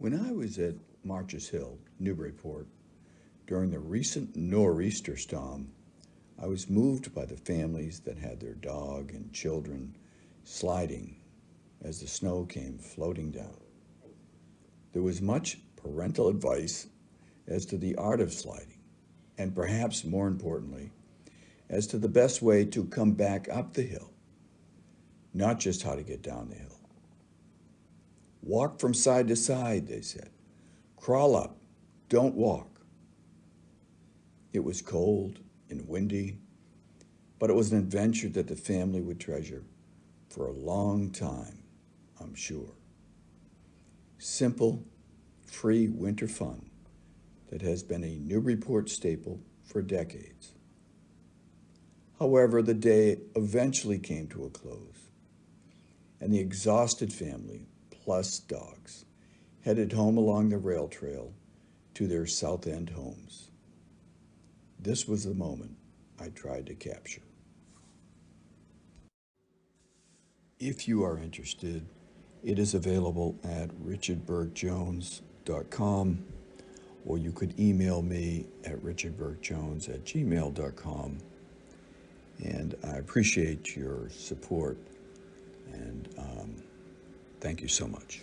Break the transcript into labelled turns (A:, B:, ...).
A: When I was at March's Hill, Newburyport, during the recent nor'easter storm, I was moved by the families that had their dog and children sliding as the snow came floating down. There was much parental advice as to the art of sliding, and perhaps more importantly, as to the best way to come back up the hill, not just how to get down the hill. Walk from side to side, they said. Crawl up, don't walk. It was cold and windy, but it was an adventure that the family would treasure for a long time, I'm sure. Simple, free winter fun that has been a Newburyport staple for decades. However, the day eventually came to a close, and the exhausted family, plus dogs, headed home along the rail trail to their South End homes. This was the moment I tried to capture. If you are interested, it is available at richardburkejones.com, or you could email me at richardburkejones@gmail.com. And I appreciate your support, and thank you so much.